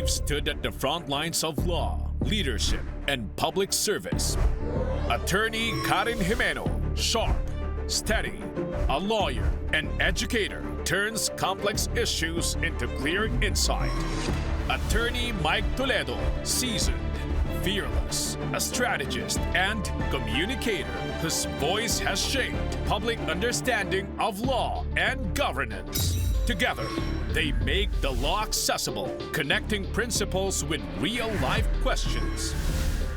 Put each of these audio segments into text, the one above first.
They've stood at the front lines of law, leadership, and public service. Attorney Katrin Jimeno, sharp, steady, a lawyer, an educator, turns complex issues into clear insight. Attorney Mike Toledo, seasoned, fearless, a strategist and communicator whose voice has shaped public understanding of law and governance. Together, they make the law accessible, connecting principles with real-life questions,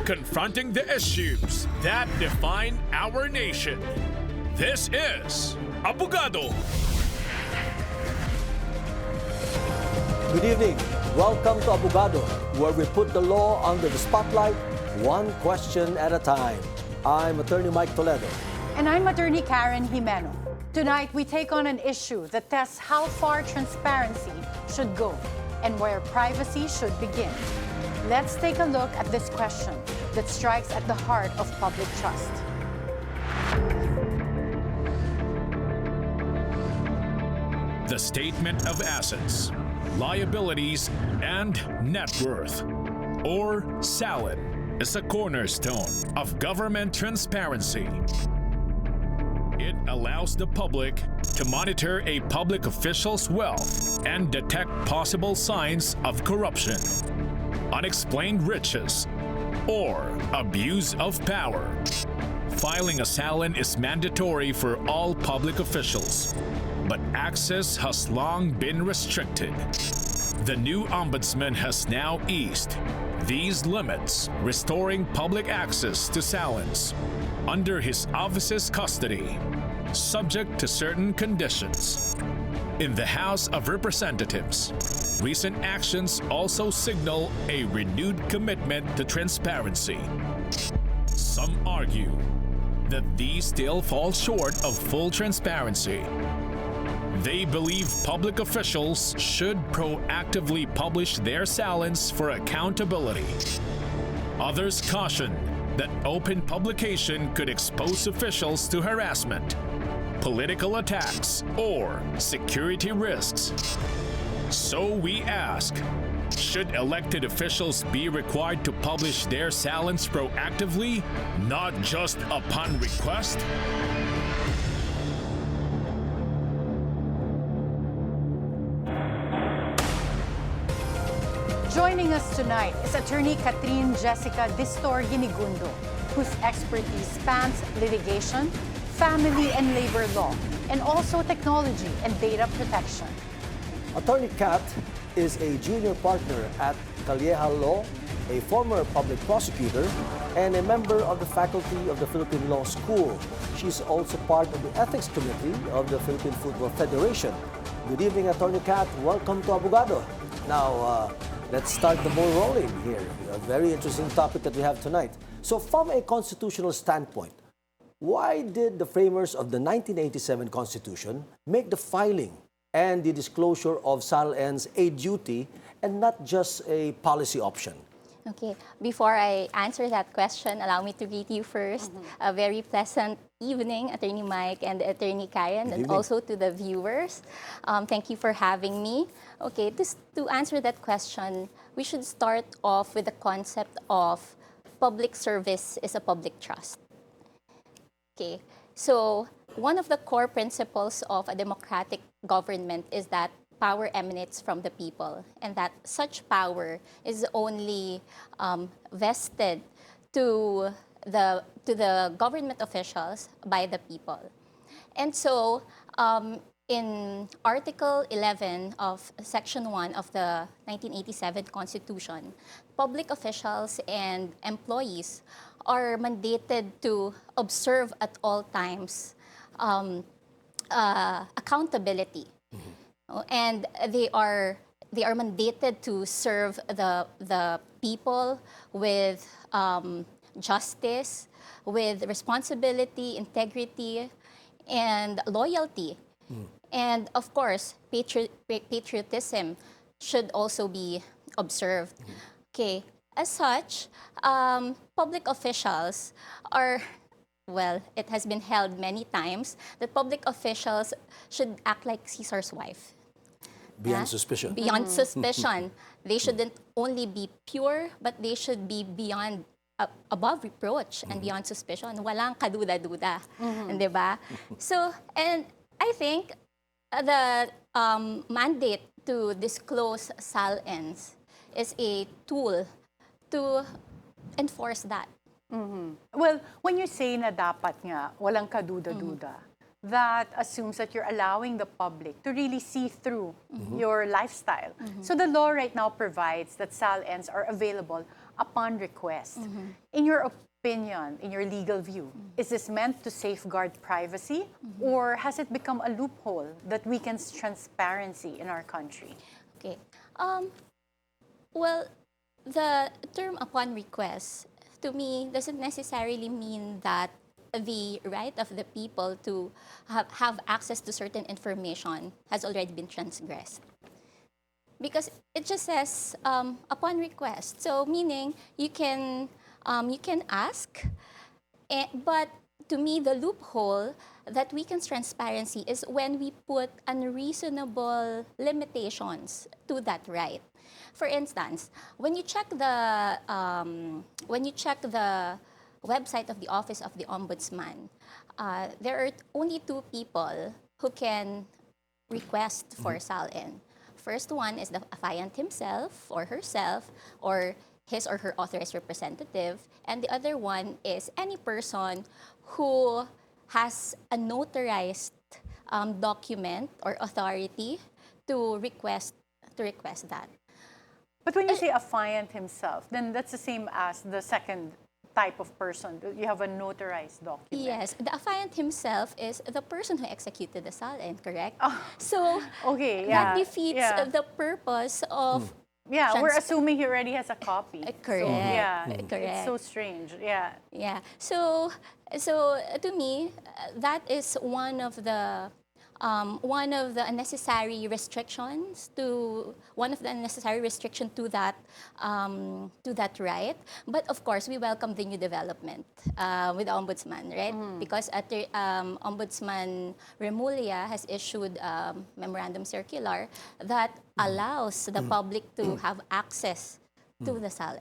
confronting the issues that define our nation. This is ABOGADO! Good evening. Welcome to ABOGADO, where we put the law under the spotlight, one question at a time. I'm Attorney Mike Toledo. And I'm Attorney Katrin Jimeno. Tonight, we take on an issue that tests how far transparency should go and where privacy should begin. Let's take a look at this question that strikes at the heart of public trust. The statement of assets, liabilities, and net worth, or SALN, is a cornerstone of government transparency. It allows the public to monitor a public official's wealth and detect possible signs of corruption, unexplained riches, or abuse of power. Filing a SALN is mandatory for all public officials, but access has long been restricted. The new ombudsman has now eased these limits, restoring public access to SALNs under his office's custody, subject to certain conditions. In the House of Representatives, recent actions also signal a renewed commitment to transparency. Some argue that these still fall short of full transparency. They believe public officials should proactively publish their SALNs for accountability. Others caution that open publication could expose officials to harassment, political attacks, or security risks. So we ask, should elected officials be required to publish their SALNs proactively, not just upon request? Joining us tonight is Attorney Katrin Jessica Distor-Guinigundo, whose expertise spans litigation, family and labor law, and also technology and data protection. Attorney Kat is a junior partner at Calleja Law, a former public prosecutor, and a member of the faculty of the Philippine Law School. She's also part of the Ethics Committee of the Philippine Football Federation. Good evening, Attorney Kat. Welcome to ABOGADO. Now, let's start the ball rolling here. A very interesting topic that we have tonight. So from a constitutional standpoint, why did the framers of the 1987 Constitution make the filing and the disclosure of SALNs a duty and not just a policy option? Okay, before I answer that question, allow me to greet you first. A very pleasant evening, Attorney Mike and Attorney Karen, and also to the viewers. Thank you for having me. Okay, to answer that question, we should start off with the concept of public service is a public trust. Okay, so one of the core principles of a democratic government is that power emanates from the people, and that such power is only vested to the government officials by the people. And so in Article 11 of Section 1 of the 1987 Constitution, public officials and employees are mandated to observe at all times accountability. And they are mandated to serve the people with justice, with responsibility, integrity, and loyalty. And of course, patriotism should also be observed. Okay, as such, public officials are, well, it has been held many times that public officials should act like Caesar's wife. Beyond suspicion. Beyond suspicion. They shouldn't only be pure, but they should be beyond, above reproach and beyond suspicion. Walang kaduda-duda. Di ba? So, and I think the mandate to disclose SALNs is a tool to enforce that. Well, when you say na dapat nga, walang kaduda-duda, that assumes that you're allowing the public to really see through your lifestyle. So the law right now provides that SALNs are available upon request. In your opinion, in your legal view, is this meant to safeguard privacy, or has it become a loophole that weakens transparency in our country? Okay. Well, the term upon request, to me, doesn't necessarily mean that the right of the people to have access to certain information has already been transgressed. Because it just says upon request. So meaning you can ask, but to me the loophole that weakens transparency is when we put unreasonable limitations to that right. For instance, when you check the website of the Office of the Ombudsman, there are only two people who can request for SALN. First one is the affiant himself or herself, or his or her authorized representative, and the other one is any person who has a notarized document or authority to request that. But when you say affiant himself, then that's the same as the second type of person. You have a notarized document. Yes, the affiant himself is the person who executed the SALN, correct? Oh. So Okay, that yeah. defeats the purpose of Yeah, we're assuming he already has a copy. Correct. So, yeah, Correct. it's so strange. Yeah. Yeah. So to me, that is one of the unnecessary restrictions to that right. But of course, we welcome the new development with the ombudsman, right? Because Ombudsman Remulla has issued a memorandum circular that allows the public to have access to the SALN.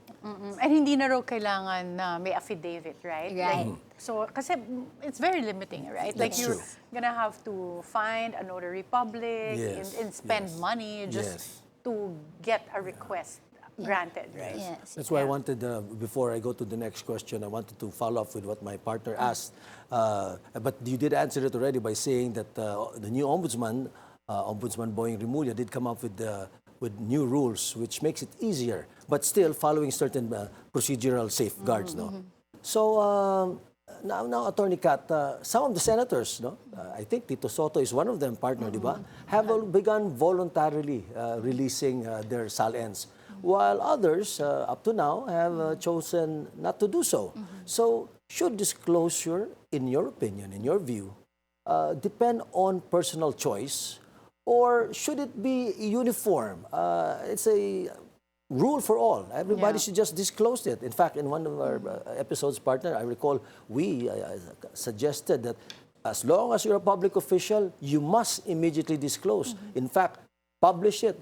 And hindi na raw kailangan na may affidavit, right? Right. Like, so, kasi it's very limiting, right? Like That's you're true. gonna have to find a notary public Yes, and spend yes. money just Yes. to get a request granted, right? Yes. That's why I wanted, before I go to the next question, I wanted to follow up with what my partner asked. But you did answer it already by saying that the new ombudsman, Ombudsman Boying Remulla, did come up with new rules, which makes it easier, but still following certain procedural safeguards. No? So now, Attorney Kat, some of the senators, no, I think Tito Soto is one of them, partner, di ba, have begun voluntarily releasing their SALNs, while others, up to now, have chosen not to do so. So should disclosure, in your opinion, in your view, depend on personal choice, or should it be uniform? It's a rule for all. Everybody should just disclose it. In fact, in one of our episodes, partner, I recall we suggested that as long as you're a public official, you must immediately disclose. In fact, publish it,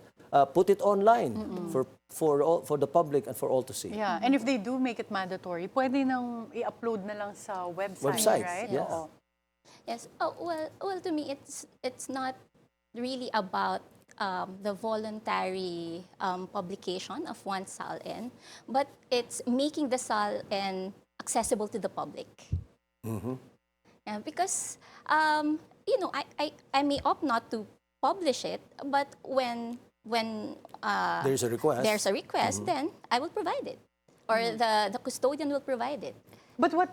put it online for the public and for all to see. Yeah, and if they do make it mandatory, pwede nang i-upload na lang sa website, right? Yes. Oo. Yes. Oh, well, to me, it's not really about the voluntary publication of one SALN, but it's making the SALN accessible to the public. Yeah, because I may opt not to publish it, but when There's a request. then I will provide it, or the custodian will provide it. But what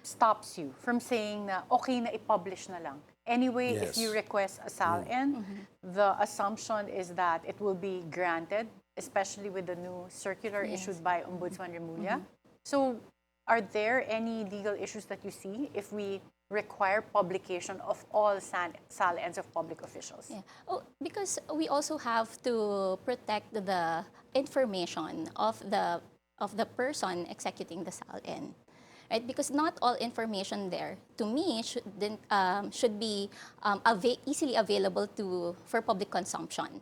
stops you from saying na okay na i-publish na lang? Anyway, if Yes. you request a SALN, the assumption is that it will be granted, especially with the new circular issued by Ombudsman Remulla. So, are there any legal issues that you see if we require publication of all SALNs of public officials? Yeah. Oh, because we also have to protect the information of the person executing the SALN. Right? Because not all information there, to me, should be easily available for public consumption.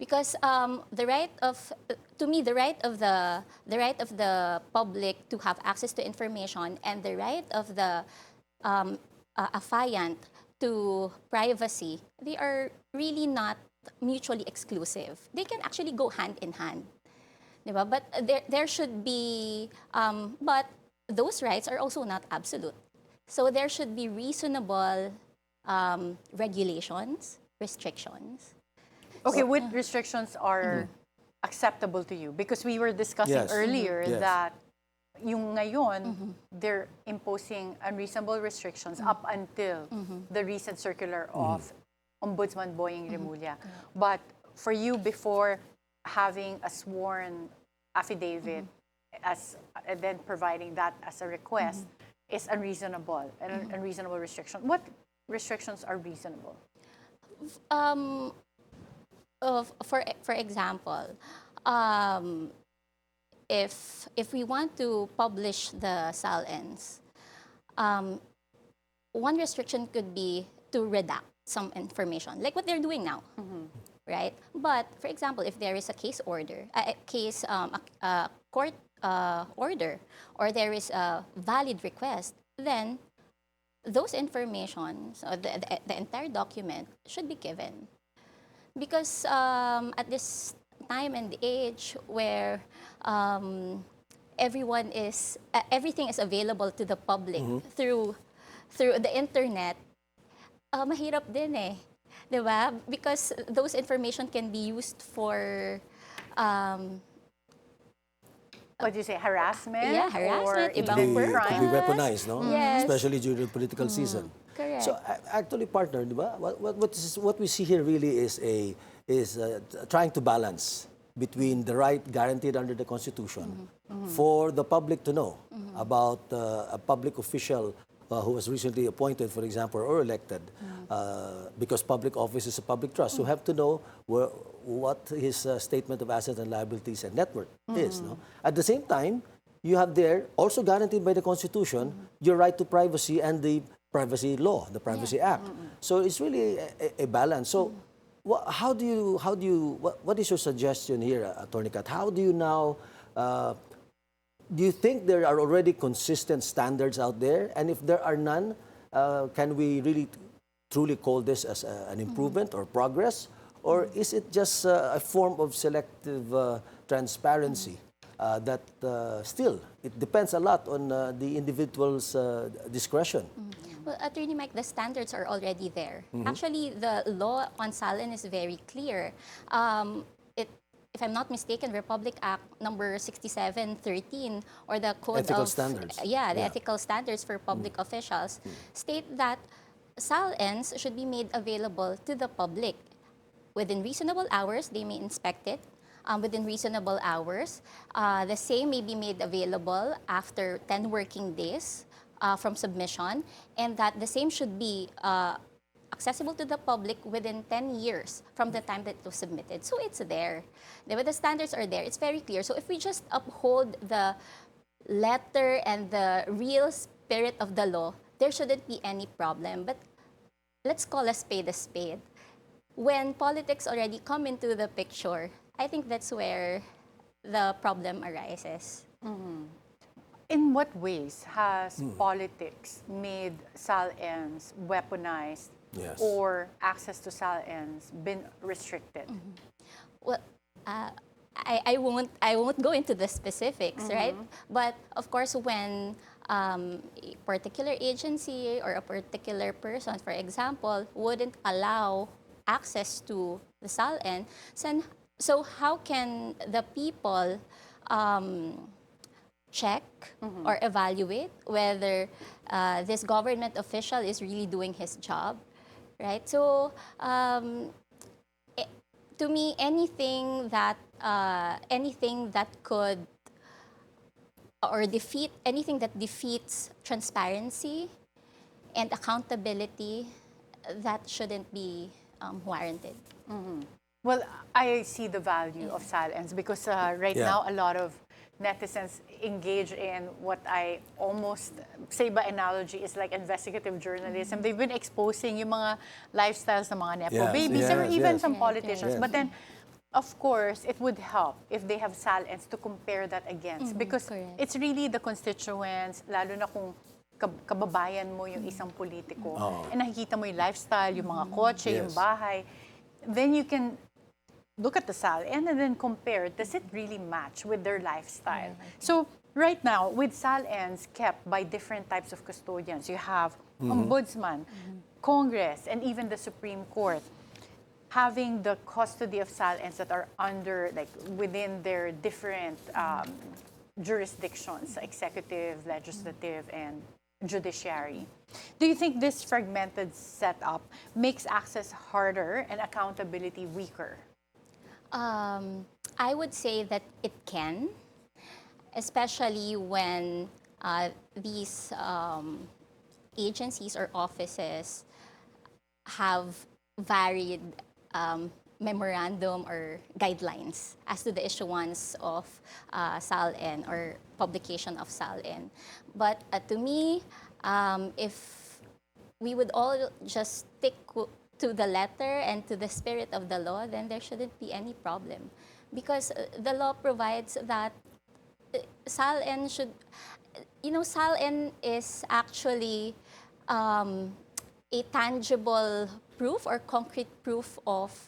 Because the right of, to me, the right of the public to have access to information and the right of the affiant to privacy, they are really not mutually exclusive. They can actually go hand in hand. Diba? But there should be, but those rights are also not absolute. So there should be reasonable regulations, restrictions. Okay, what restrictions are acceptable to you? Because we were discussing earlier that yung ngayon, they're imposing unreasonable restrictions up until the recent circular of Ombudsman Boying Remulla. But for you, before having a sworn affidavit and then providing that as a request is unreasonable, an unreasonable restriction. What restrictions are reasonable? For example, if we want to publish the SALNs, one restriction could be to redact some information, like what they're doing now, right? But for example, if there is a case order, a court order, or there is a valid request, then those informations, or the entire document should be given. Because at this time and age where everything is available to the public through the internet, mahirap din eh. Diba? Because those information can be used for what do you say, harassment? Yeah, harassment, or ibang It could be crimes. weaponized, no? Yes. Especially during the political season. Correct. So actually, partner, di ba? What we see here really is trying to balance between the right guaranteed under the Constitution for the public to know about a public official who was recently appointed, for example, or elected, because public office is a public trust, who have to know what his statement of assets and liabilities and net worth is. No? At the same time, you have there, also guaranteed by the Constitution, your right to privacy and the privacy law, the Privacy Act. So it's really a balance. So what is your suggestion here, Attorney Kat? How do you now, do you think there are already consistent standards out there? And if there are none, can we really truly call this as an improvement or progress? Or is it just a form of selective transparency that still, it depends a lot on the individual's discretion? Well, Attorney Mike, the standards are already there. Actually, the law on SALN is very clear. If I'm not mistaken, Republic Act number 6713 or the Code Ethical of Standards. the Ethical Standards for Public Officials state that SALNs should be made available to the public. Within reasonable hours, they may inspect it. Within reasonable hours, the same may be made available after 10 working days from submission, and that the same should be accessible to the public within 10 years from the time that it was submitted. So it's there. The standards are there. It's very clear. So if we just uphold the letter and the real spirit of the law, there shouldn't be any problem. But let's call a spade a spade. When politics already come into the picture, I think that's where the problem arises. In what ways has politics made SALNs weaponized or access to SALNs been restricted? Well, I won't go into the specifics, right? But of course, when a particular agency or a particular person, for example, wouldn't allow access to the SALN, so how can the people check or evaluate whether this government official is really doing his job, right? So to me, anything that could or anything that defeats transparency and accountability, that shouldn't be warranted. Well, I see the value of SALNs because right now a lot of netizens engage in what I almost say by analogy is like investigative journalism. They've been exposing yung mga lifestyles ng mga nepo babies or even some politicians. But then of course, it would help if they have SALNs to compare that against. Because correct. it's really the constituents, lalo na kung kababayan mo yung isang politiko, and nakikita mo yung lifestyle, yung mga kotse, yung Yes. bahay, then you can look at the SALN and then compare, does it really match with their lifestyle? So right now, with SALNs kept by different types of custodians, you have ombudsman, Congress, and even the Supreme Court having the custody of SALNs that are under, like, within their different jurisdictions, executive, legislative, and judiciary. Do you think this fragmented setup makes access harder and accountability weaker? I would say that it can, especially when these agencies or offices have varied memorandum or guidelines as to the issuance of SALN or publication of SALN. But to me, if we would all just stick to the letter and to the spirit of the law, then there shouldn't be any problem. Because the law provides that SALN should, SALN is actually a tangible proof or concrete proof of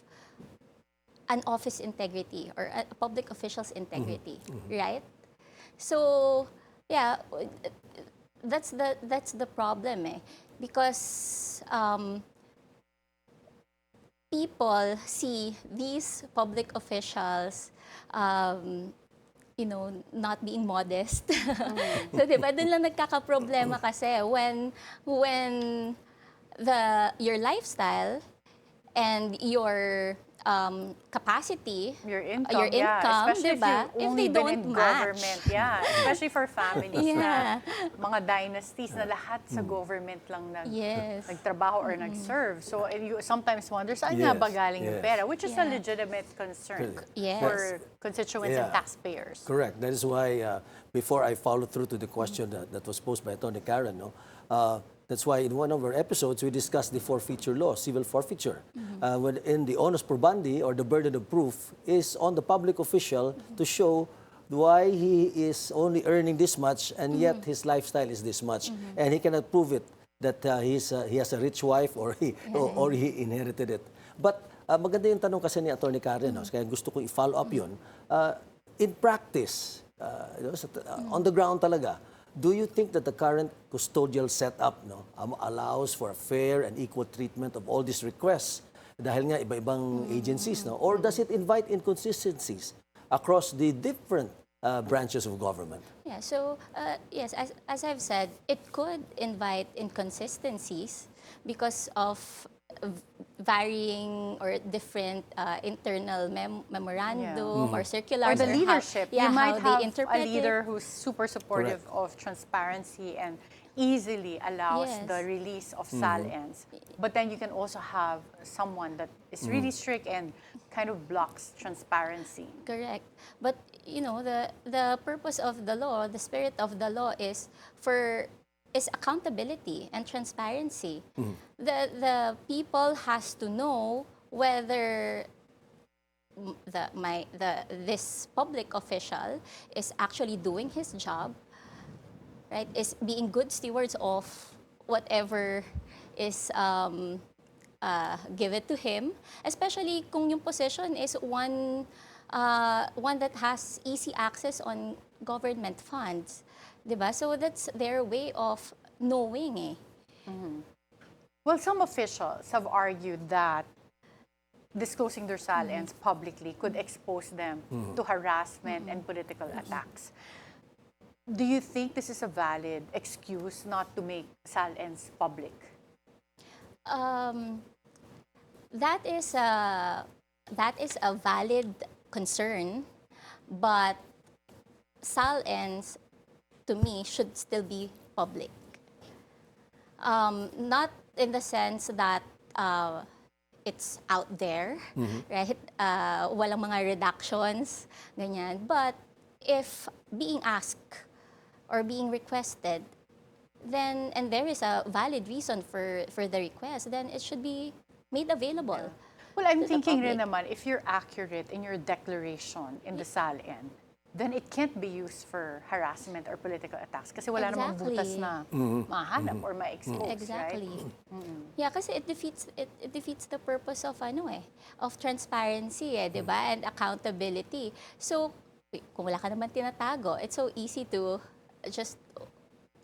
an office integrity or a public official's integrity, right? So, yeah, that's the problem, because people see these public officials, not being modest. So, diba, dun lang nagkakaproblema kasi when your lifestyle and your capacity, Your income, diba? especially if you've If only they been don't in match. government, especially for families Yeah. na mga dynasties na lahat sa government lang Yes. nagtrabaho or nag-serve. So you sometimes wonder, saan nga ba galing yung pera? Which is a Yeah. legitimate concern Yes. for constituents and Yeah. taxpayers. Correct. That is why, before I follow through to the question that was posed by Atty. Karen, that's why in one of our episodes, we discussed the forfeiture law, civil forfeiture. When in the onus probandi, or the burden of proof, is on the public official to show why he is only earning this much and yet his lifestyle is this much. And he cannot prove it that he has a rich wife or he inherited it. But maganda yung tanong kasi ni Atty. Karen, kaya gusto ko i-follow up yun. In practice, on the ground talaga, do you think that the current custodial setup allows for a fair and equal treatment of all these requests? Dahil nga iba-ibang agencies, or does it invite inconsistencies across the different branches of government? Yeah, so yes, as I've said, it could invite inconsistencies because of varying or different internal memorandum or circulars. Or the leadership. You might how they have interpret a leader it. who's super supportive of transparency and easily allows Yes. the release of SALNs. But then you can also have someone that is really strict and kind of blocks transparency. Correct. But, the purpose of the law, the spirit of the law is accountability and transparency. The people has to know whether this public official is actually doing his job, right? Is being good stewards of whatever is given to him, especially kung yung position is one that has easy access on government funds. Diba? So that's their way of knowing. Well, some officials have argued that disclosing their SALNs publicly could expose them to harassment and political attacks. Do you think this is a valid excuse not to make SALNs public? That is a valid concern, but SALNs, to me, should still be public. Not in the sense that it's out there, right? Walang mga redactions, ganyan. But if being asked or being requested, then, and there is a valid reason for the request, then it should be made available. Well, I'm to the thinking rin public. naman, if you're accurate in your declaration in the SALN, then it can't be used for harassment or political attacks kasi wala namang butas na mahanap or ma-expose, Exactly. right? Yeah, kasi it defeats the purpose of of transparency, 'di ba? And accountability. So, kung wala ka naman tinatago, it's so easy to just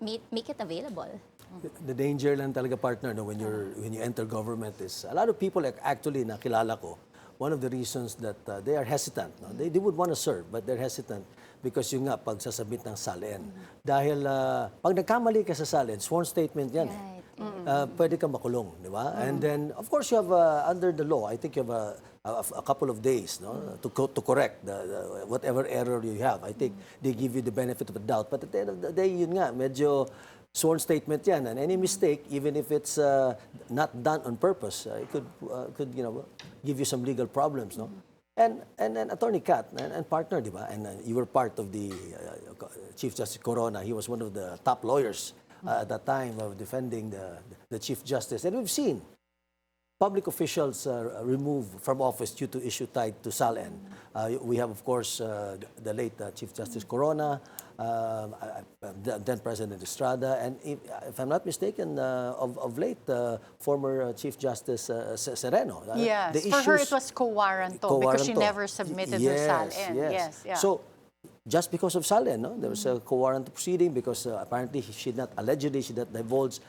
make it available. The danger lang talaga, partner, no, when you enter government is a lot of people actually nakilala ko. One of the reasons that they are hesitant, no? They would want to serve, but they're hesitant because yung nga pagsasabit ng SALN. Dahil pag nagkamali ka sa SALN, sworn statement yan. Pwede kang makulong, di ba? And then, of course, you have under the law, I think you have a couple of days, no, to correct whatever error you have. I think they give you the benefit of the doubt. But at the end of the day, yun nga, medyo sworn statement yan, and any mistake, even if it's not done on purpose, it could give you some legal problems, no? And Attorney Kat and partner, di ba? And you were part of the Chief Justice Corona. He was one of the top lawyers at that time of defending the Chief Justice, and we've seen public officials removed from office due to issue tied to SALN. We have, of course, the late Chief Justice Corona, then President Estrada, and if I'm not mistaken, of late, former Chief Justice Sereno. Yes, for her it was co-warranto because she never submitted her SALN. Yes, yeah. So, just because of SALN, no? There was a co-warranto proceeding because apparently allegedly she did divulge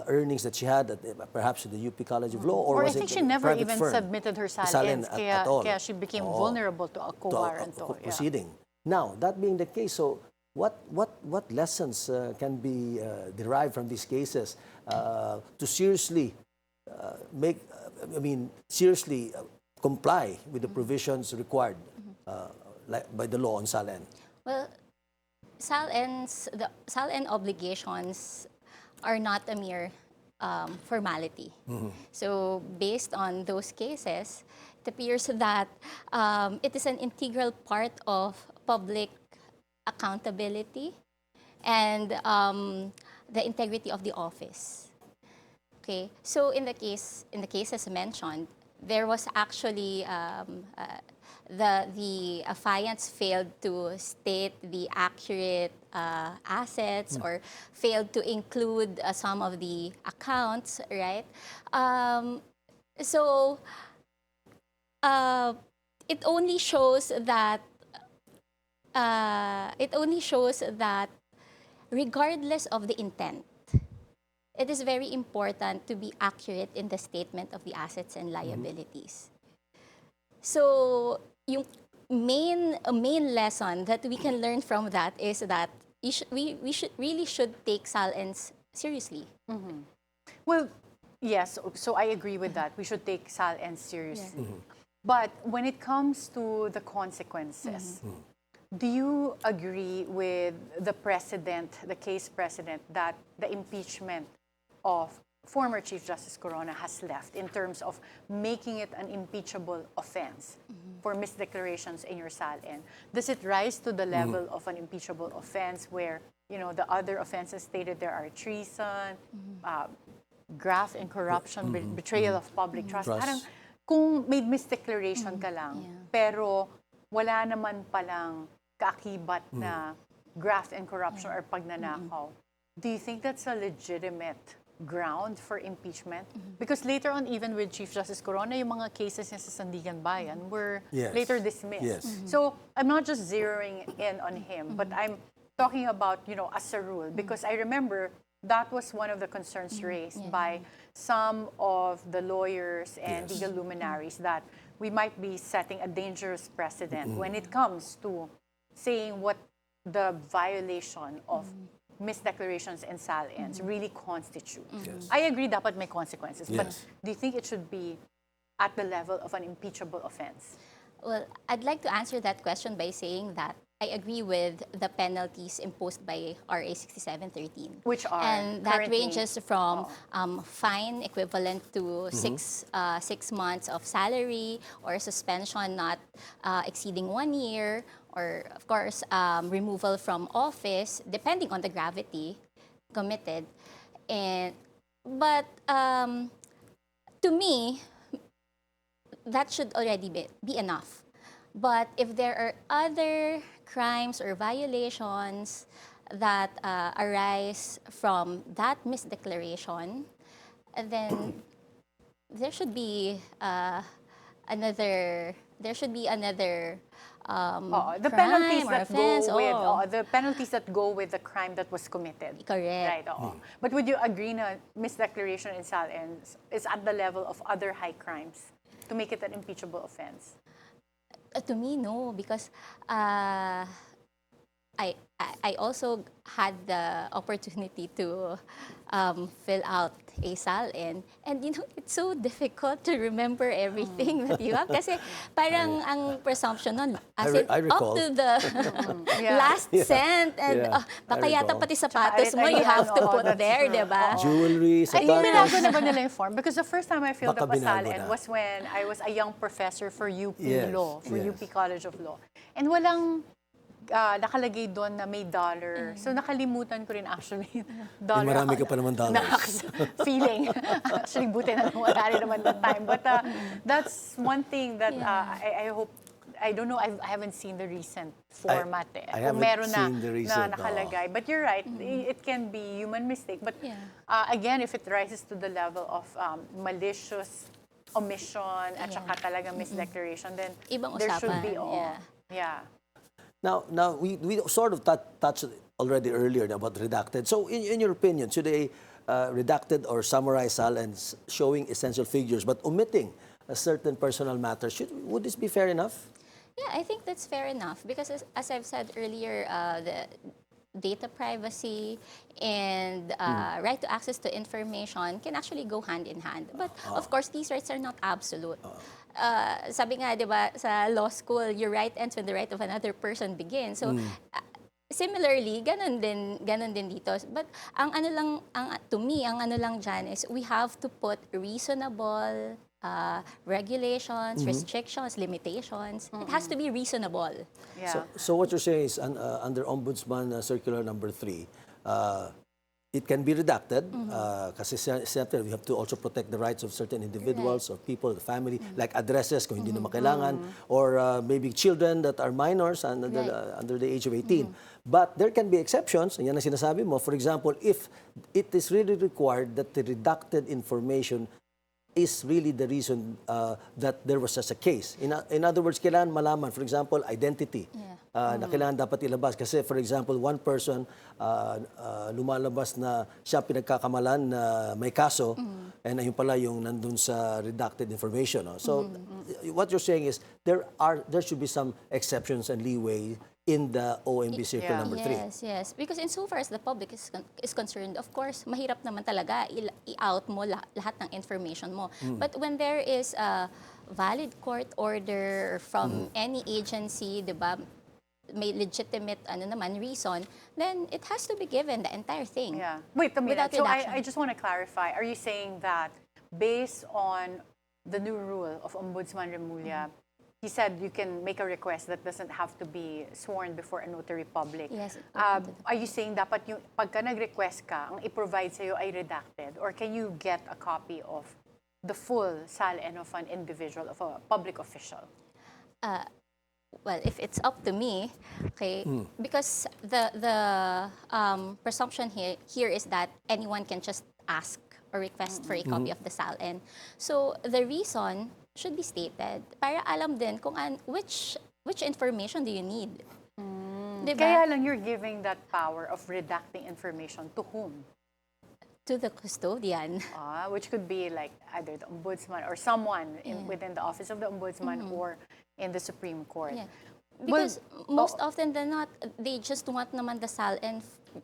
earnings that she had at perhaps at the UP College of Law, or was I think it she never private even firm? submitted her SALN SALNs, at all. kaya she became vulnerable to a co-warranto. Proceeding. Now, that being the case, so what lessons can be derived from these cases to seriously seriously comply with the provisions required by the law on SALN? Well, the SALN obligations are not a mere formality. So based on those cases, it appears that it is an integral part of public accountability and the integrity of the office. Okay, so in the cases mentioned, there was actually the affiants failed to state the accurate assets or failed to include some of the accounts, right? So it only shows that regardless of the intent, it is very important to be accurate in the statement of the assets and liabilities. So, yung main lesson that we can learn from that is that we really should take SALNs seriously. Well, yes, so I agree with that. We should take SALNs seriously. But when it comes to the consequences, do you agree with the case precedent, that the impeachment of former Chief Justice Corona has left in terms of making it an impeachable offense for misdeclarations in your SALN? Does it rise to the level of an impeachable offense where, the other offenses stated there are treason, graft and corruption, betrayal of public trust? Parang kung may misdeclaration ka lang, pero wala naman palang kaakibat na graft and corruption or pagnanakaw, do you think that's a legitimate ground for impeachment? Because later on, even with Chief Justice Corona, yung mga cases niya sa Sandigan Bayan were later dismissed. So I'm not just zeroing in on him, but I'm talking about, as a rule, because I remember that was one of the concerns raised by some of the lawyers and legal luminaries, that we might be setting a dangerous precedent when it comes to saying what the violation of misdeclarations and SALNs really constitute. I agree dapat may consequences, but do you think it should be at the level of an impeachable offense? Well, I'd like to answer that question by saying that I agree with the penalties imposed by RA 6713. Which are? And that ranges from fine equivalent to 6 months of salary, or suspension not exceeding 1 year, or of course removal from office, depending on the gravity committed. But to me, that should already be enough. But if there are other crimes or violations that arise from that misdeclaration, then there should be another the penalties crime or that offense. go with the penalties that go with the crime that was committed. Correct. Right. But would you agree na misdeclaration in SALNs is at the level of other high crimes to make it an impeachable offense? To me, no, because I also had the opportunity to fill out a SALN, and it's so difficult to remember everything that you have kasi parang ang presumption nun as in I up recall. to the last cent, and baka yata pati sapatos mo you have to put there, di ba? Jewelry, Ay, binago sapatos. na ba nila yung form? Because the first time I filled Baka up a binago SALN na. was when I was a young professor for UP Yes, Law, for yes. UP College of Law. And walang nakalagay doon na may dollar. So nakalimutan ko rin actually. Dollar. marami ka pa naman dollars. Feeling. Actually, buti na wala rin naman that time. But that's one thing that I hope, I don't know, I haven't seen the recent format. I haven't Kung meron seen the recent, na nakalagay. But you're right, it can be human mistake. But again, if it rises to the level of malicious omission at saka talaga misdeclaration, then Ibang there should usapan, be yeah. Now we sort of touched already earlier about redacted. So in your opinion, should they redacted or summarize SALNs showing essential figures but omitting a certain personal matter, would this be fair enough? Yeah, I think that's fair enough because as I've said earlier, the data privacy and right to access to information can actually go hand in hand. But of course, these rights are not absolute. Sabi nga, di ba, sa law school, your right ends when the right of another person begins. So, similarly, ganun din dito. But to me, ang ano lang dyan is we have to put reasonable regulations, restrictions, limitations. It has to be reasonable. Yeah. So what you're saying is under Ombudsman Circular number 3, it can be redacted kasi siyempre we have to also protect the rights of certain individuals or people, the family, like addresses kung hindi na makailangan, or maybe children that are minors and under the age of 18. But there can be exceptions, yan ang sinasabi mo. For example, if it is really required that the redacted information is really the reason that there was such a case. In other words, kailangan malaman, for example, identity. Na kailangan dapat ilabas. Kasi, for example, one person lumalabas na siya pinagkakamalan na may kaso, and ayun pala yung nandun sa redacted information. No? So, what you're saying is there should be some exceptions and leeway in the OMB Circle number 3. Yes. Because insofar as the public is concerned, of course, mahirap naman talaga i-out mo lahat ng information mo. But when there is a valid court order from any agency, di ba, may legitimate reason, then it has to be given the entire thing. Yeah. Wait a minute. Without So redaction. I just want to clarify. Are you saying that based on the new rule of Ombudsman Remulla, he said you can make a request that doesn't have to be sworn before a notary public? Yes. Are you saying dapat yung pagka nag-request ka, ang i-provide sa'yo ay redacted? Or can you get a copy of the full SALN of an individual, of a public official? Well, if it's up to me, okay, because the presumption here is that anyone can just ask or request for a copy of the SALN. So the reason should be stated para alam din kung which information do you need. Diba? Kaya lang you're giving that power of redacting information to whom? To the custodian. Which could be like either the ombudsman or someone within the office of the ombudsman or in the Supreme Court. Yeah. Because most often than not, they just want naman the SALN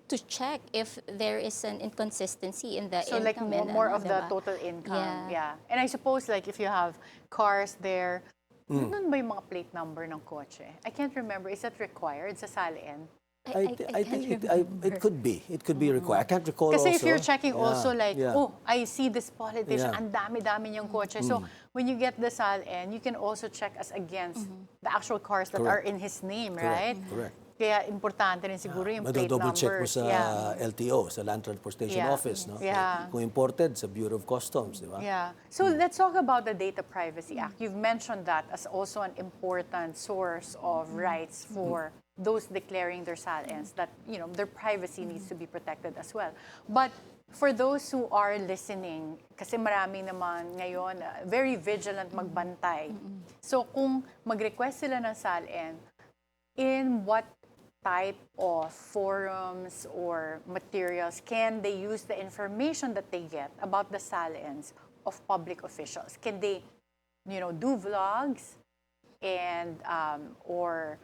to check if there is an inconsistency in the So income. like more of the total income. Yeah. And I suppose like if you have cars there, ano ba yung mga plate number ng kotse? I can't remember. Is that required sa SALN? I think it could be. It could be required. I can't recall Kasi also. if you're checking also like, yeah. oh, I see this politician, ang dami-dami niyang kotse. So when you get the SALN, you can also check as against the actual cars that are in his name, right? Correct. Kaya importante rin siguro yung plate Double numbers. check mo sa LTO, sa Land Transportation Yeah. Office, no? Yeah. Kung imported, sa Bureau of Customs, di ba? Yeah. So let's talk about the Data Privacy Act. You've mentioned that as also an important source of rights for those declaring their SALNs, that their privacy needs to be protected as well. But for those who are listening, kasi marami naman ngayon very vigilant magbantay. So kung mag-request sila ng SALN, in what type of forums or materials can they use the information that they get about the SALNs of public officials? Can they, do vlogs and or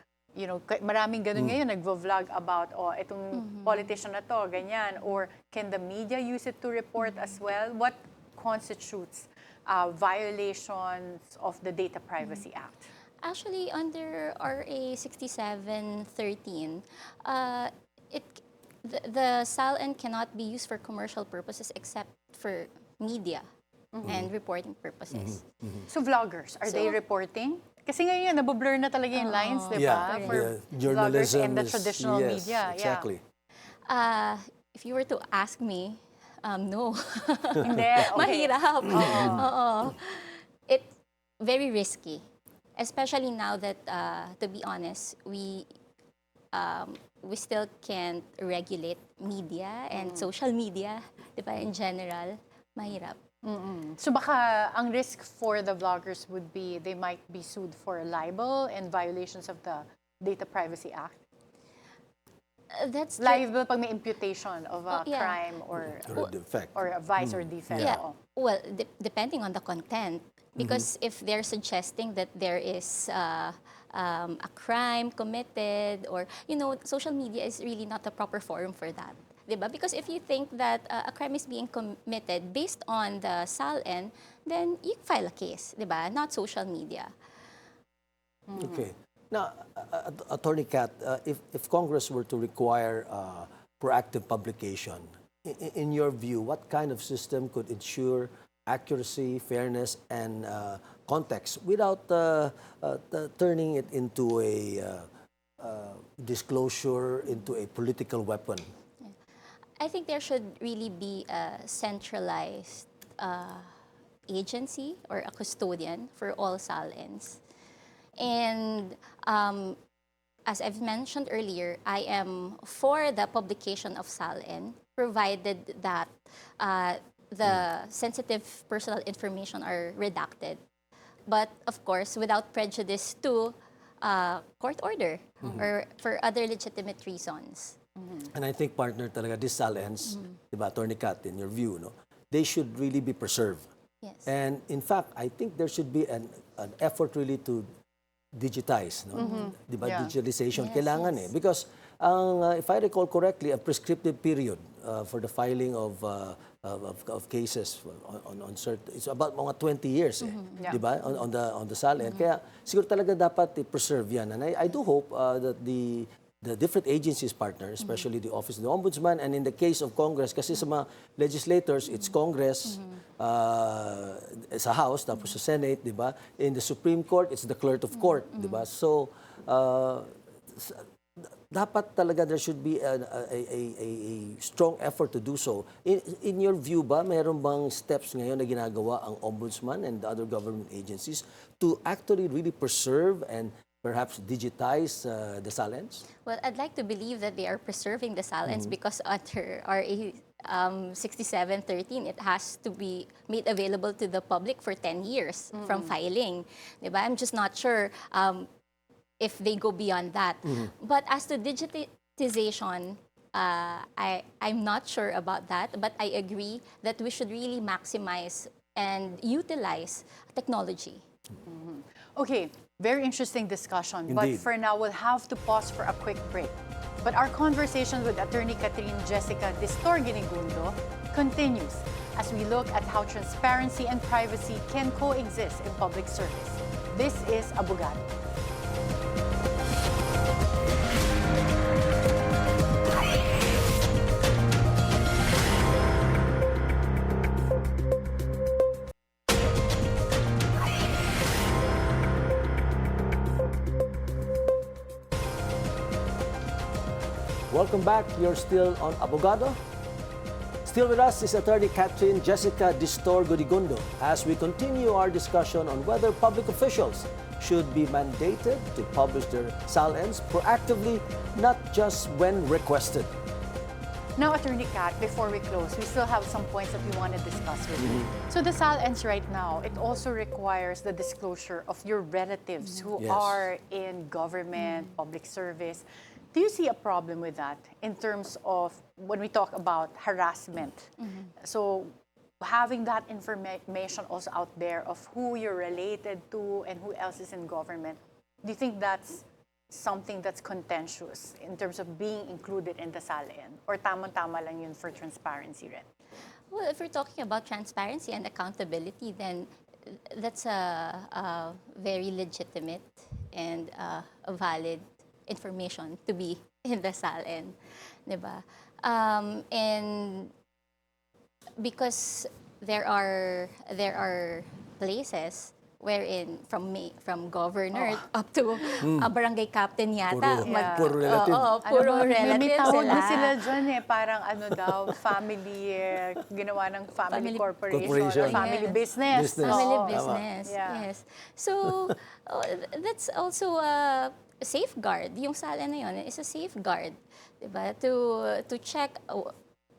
maraming ganun ngayon nagvo-vlog about itong politician na to, ganyan, or can the media use it to report as well? What constitutes violations of the Data Privacy Act? Actually, under RA 6713, the SALN cannot be used for commercial purposes except for media and reporting purposes. So vloggers, are they reporting? Kasi ngayon, naboblur na talaga yung lines, di ba? Yeah, For vloggers journalism and the is- traditional yes, media. exactly. If you were to ask me, no. Yeah. Hindi, okay. Mahirap. Oo. It's very risky. Especially now that, to be honest, we still can't regulate media and social media, di ba, in general, mahirap. So baka ang risk for the vloggers would be they might be sued for libel and violations of the Data Privacy Act. That's Liable pag may imputation of a yeah. crime or Or defect. a vice or defect. Yeah. Oo. Well, depending on the content. Because if they're suggesting that there is a crime committed or, social media is really not the proper forum for that. Diba? Because if you think that a crime is being committed based on the SALN, then you file a case, diba? Not social media. Okay. Now, Attorney Kat, if Congress were to require proactive publication, in your view, what kind of system could ensure accuracy, fairness, and context without turning it into a disclosure, into a political weapon? I think there should really be a centralized agency or a custodian for all SALNs. And as I've mentioned earlier, I am for the publication of SALN, provided that the sensitive personal information are redacted. But of course, without prejudice to court order or for other legitimate reasons. And I think, partner, talaga, these SALNs, diba, Attorney Kat, in your view, no, they should really be preserved. Yes. And in fact, I think there should be an effort really to digitize, no? Diba, Yeah. digitalization, Yes, kailangan yes. Because if I recall correctly, a prescriptive period for the filing of cases on certain, it's about mga 20 years, Yeah. diba, on the SALN. Kaya siguro talaga dapat i-preserve yan. And I do hope that the different agencies, partner, especially the Office of the Ombudsman, and in the case of Congress, kasi sa mga legislators, it's Congress, sa House, tapos sa Senate, di ba? In the Supreme Court, it's the Clerk of Court, di ba? So, dapat talaga there should be a strong effort to do so. In your view ba, mayroon bang steps ngayon na ginagawa ang Ombudsman and the other government agencies to actually really preserve and perhaps digitize the SALNs? Well, I'd like to believe that they are preserving the SALNs because under RA 6713, it has to be made available to the public for 10 years from filing. Diba? I'm just not sure if they go beyond that. But as to digitization, I'm not sure about that, but I agree that we should really maximize and utilize technology. Okay, very interesting discussion. But Indeed. for now, we'll have to pause for a quick break. But our conversation with Attorney Katrin Jessica Distor-Guinigundo continues as we look at how transparency and privacy can coexist in public service. This is Abogado. Welcome back. You're still on Abogado. Still with us is Attorney Katrin Jessica Distor-Guinigundo as we continue our discussion on whether public officials should be mandated to publish their SALNs proactively, not just when requested. Now, Attorney Kat, before we close, we still have some points that we want to discuss with you. So the SALNs right now, it also requires the disclosure of your relatives who are in government, public service. Do you see a problem with that in terms of when we talk about harassment? So having that information also out there of who you're related to and who else is in government, do you think that's something that's contentious in terms of being included in the SALN? Or tamang-tama lang yun for transparency, Red? Well, if we're talking about transparency and accountability, then that's a very legitimate and a valid information to be in the SALN, diba? And because there are places wherein from governor up to a barangay captain yata. Puro relative. Puro relative may tawag sila. na sila dyan parang ano daw, family, ginawa ng family corporation or family business. Family Oo. business, Yeah. yes. So, that's also a safeguard. Yung SALN na yun is a safeguard, diba? To check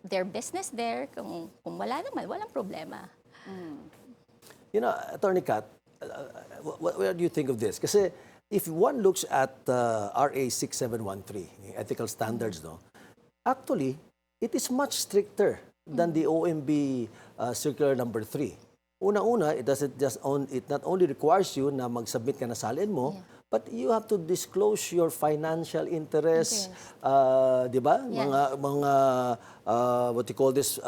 their business there. Kung wala naman, walang problema. You know, Attorney Kat, what do you think of this? Kasi if one looks at RA 6713, ethical standards, no, actually, it is much stricter than the OMB Circular Number 3. Una-una, it not only requires you na mag-submit ka na SALN mo, but you have to disclose your financial interests, di ba? Mga what you call this,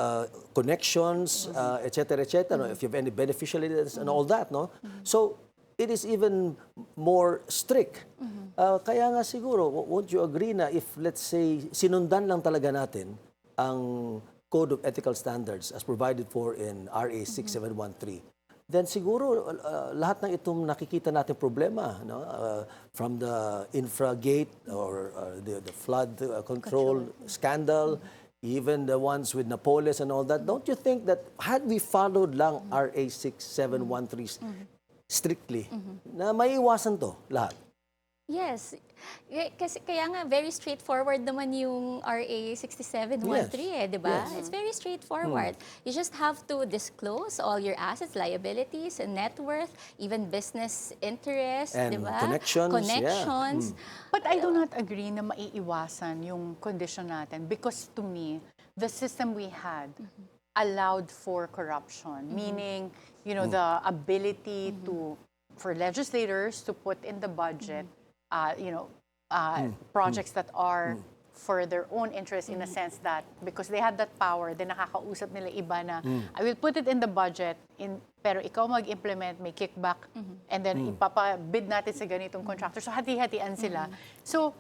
connections, et cetera, if you have any beneficiaries and all that, no? So, it is even more strict. Kaya nga siguro, won't you agree na if, let's say, sinundan lang talaga natin ang Code of Ethical Standards as provided for in RA 6713, then siguro lahat ng itong nakikita natin problema, no? From the infragate or the flood control scandal, even the ones with Napoles and all that, don't you think that had we followed lang RA 6713 strictly, na maiiwasan to lahat? Yes. Kasi kaya nga very straightforward naman yung RA 6713 di ba? It's very straightforward. You just have to disclose all your assets, liabilities, and net worth, even business interests, And di ba? connections. But I do not agree na maiiwasan yung condition natin because to me, the system we had allowed for corruption, meaning, you know, the ability for legislators to put in the budget projects that are for their own interest in a sense that because they had that power, then nakakausap nila iba na, I will put it in the budget, pero ikaw mag-implement, may kickback, and then ipapabid natin sa ganitong contractor. So hati-hatian sila. So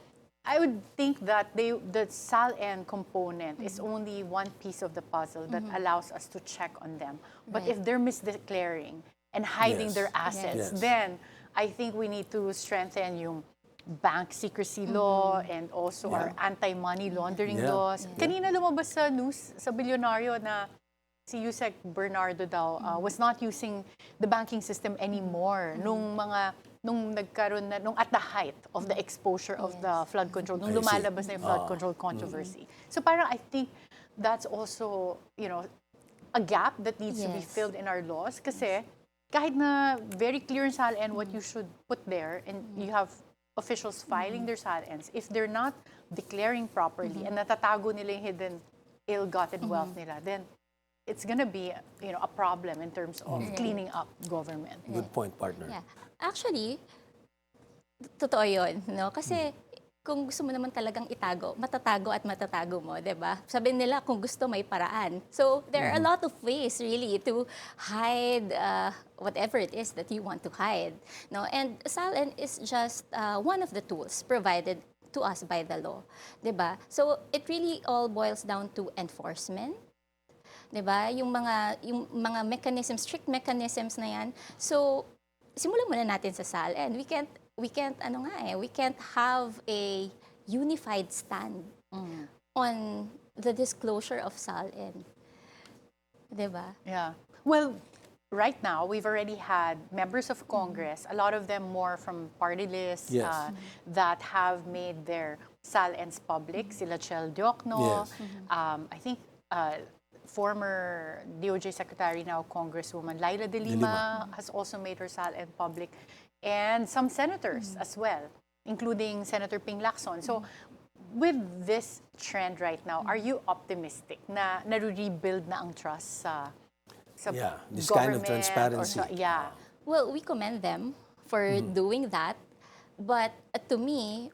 I would think that the SALN component is only one piece of the puzzle that allows us to check on them. But if they're misdeclaring and hiding their assets, then I think we need to strengthen yung bank secrecy law and also our anti-money laundering laws. Kanina lumabas sa news, sa bilyonaryo na si Yusek Bernardo daw was not using the banking system anymore nung nagkaroon na, nung at the height of the exposure of the flood control, nung lumalabas na yung flood control controversy. So parang I think that's also, you know, a gap that needs to be filled in our laws kasi kahit na very clear in SALN what you should put there and you have officials filing their SALNs, if they're not declaring properly and natatago nila yung hidden ill-gotten wealth nila, then it's gonna be, you know, a problem in terms of cleaning up government. Good point, partner. Yeah. Actually, totoo yun, no? Kasi kung gusto mo naman talagang itago, matatago mo, di ba? Sabi nila, kung gusto, may paraan. So, there are a lot of ways, really, to hide whatever it is that you want to hide. No? And SALN is just one of the tools provided to us by the law. Di ba? So, it really all boils down to enforcement. Di ba? Yung mga mechanisms, strict mechanisms na yan. So, simulan muna natin sa SALN. We can't have a unified stand on the disclosure of SALN. Diba? Yeah. Well, right now, we've already had members of Congress, a lot of them more from party lists, Yes. that have made their SALNs public. Sila Chel Diokno, Yes. I think former DOJ Secretary, now Congresswoman Laila de Lima has also made her SALN public, and some senators as well, including Senator Ping Lacson. So, with this trend right now, are you optimistic na nare-rebuild na ang trust sa this kind of government transparency. or yeah. Well, we commend them for doing that. But to me,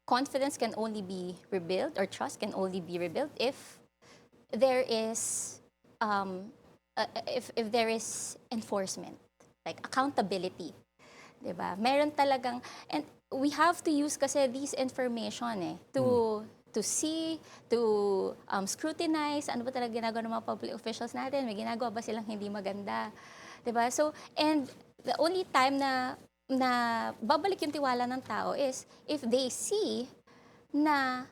confidence can only be rebuilt, or trust can only be rebuilt if there is if there is enforcement, like accountability. Diba? Meron talagang, and we have to use kasi this information to see, to scrutinize, ano ba talaga ginagawa ng mga public officials natin, may ginagawa ba silang hindi maganda. Diba? So, and the only time na babalik yung tiwala ng tao is if they see na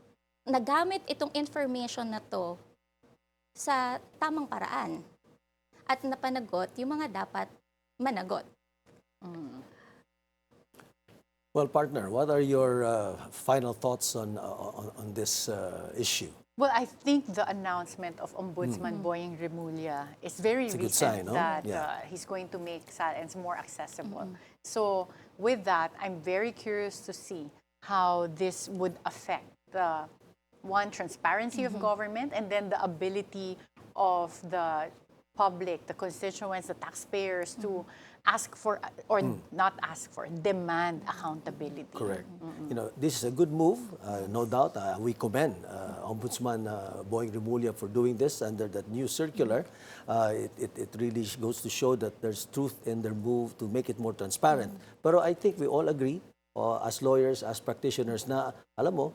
nagamit itong information na to sa tamang paraan at napanagot yung mga dapat managot. Well, partner, what are your final thoughts on this issue? Well, I think the announcement of Ombudsman Boying Remulla is very It's a good recent sign, no? that Yeah. he's going to make SALNs more accessible. So with that, I'm very curious to see how this would affect the transparency of government, and then the ability of the public, the constituents, the taxpayers to ask for, or not ask for, demand accountability. Correct. You know, this is a good move, no doubt. We commend Ombudsman Boying Remulla for doing this under that new circular. It really goes to show that there's truth in their move to make it more transparent. Pero I think we all agree, as lawyers, as practitioners, na alam mo,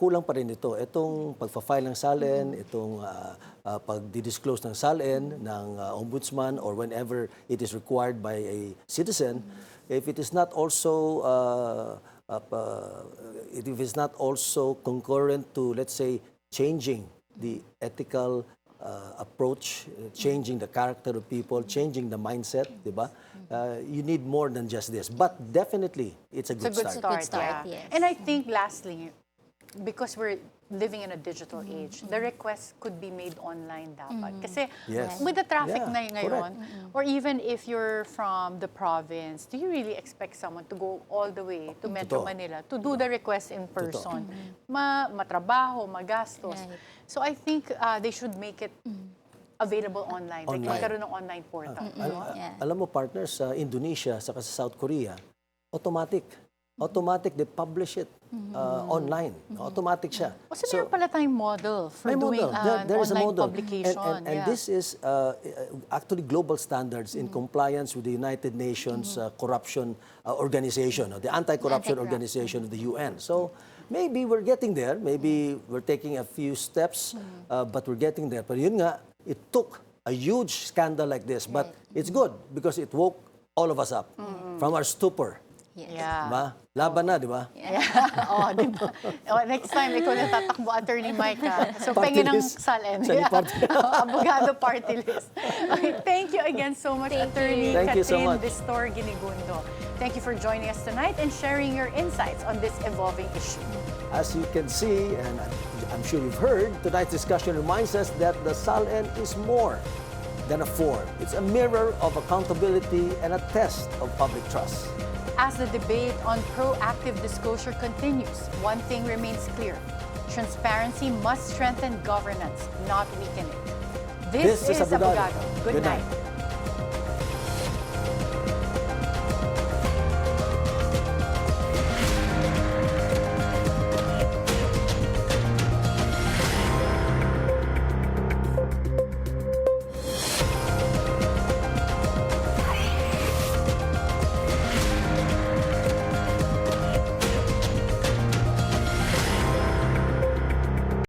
kulang pa rin ito. Itong pagpa-file ng SALN, itong pag-disclose ng SALN ng ombudsman, or whenever it is required by a citizen, if it is not also concurrent to, let's say, changing the ethical approach, changing the character of people, changing the mindset, diba? You need more than just this. But definitely, it's a good start. It's a good start, yeah. yes. And I think lastly, because we're living in a digital age, the request could be made online dapat. Kasi Yes. with the traffic Yeah, na ngayon, or even if you're from the province, do you really expect someone to go all the way to Metro Totoo. Manila to do the request in person? Matrabaho, magastos. Right. So I think they should make it available online. Like Online. magkaroon ng online portal. Yeah. Alam mo, partners, sa Indonesia, saka sa South Korea, automatic. Automatic, they publish it online. Automatic siya. O so meron pala tayong model for May doing model. an There is a online model. publication. And yeah. this is actually global standards in compliance with the United Nations corruption organization, the anti-corruption organization of the UN. So maybe we're getting there. Maybe we're taking a few steps, but we're getting there. Pero yun nga, it took a huge scandal like this. But it's good because it woke all of us up from our stupor. Yeah. Diba? Laban na, di ba? Yeah. Di ba? Next time, ikaw na tatakbo, Attorney Mike. So, Party pengen ng list. SALN. Siya ni party. Abogado party list. Okay, thank you again so much, Thank Attorney you. Thank you so Katrin much. Distor-Guinigundo. Thank you for joining us tonight and sharing your insights on this evolving issue. As you can see, and I'm sure you've heard, tonight's discussion reminds us that the SALN is more than a form. It's a mirror of accountability and a test of public trust. As the debate on proactive disclosure continues, one thing remains clear. Transparency must strengthen governance, not weaken it. This is Abogado. Good night.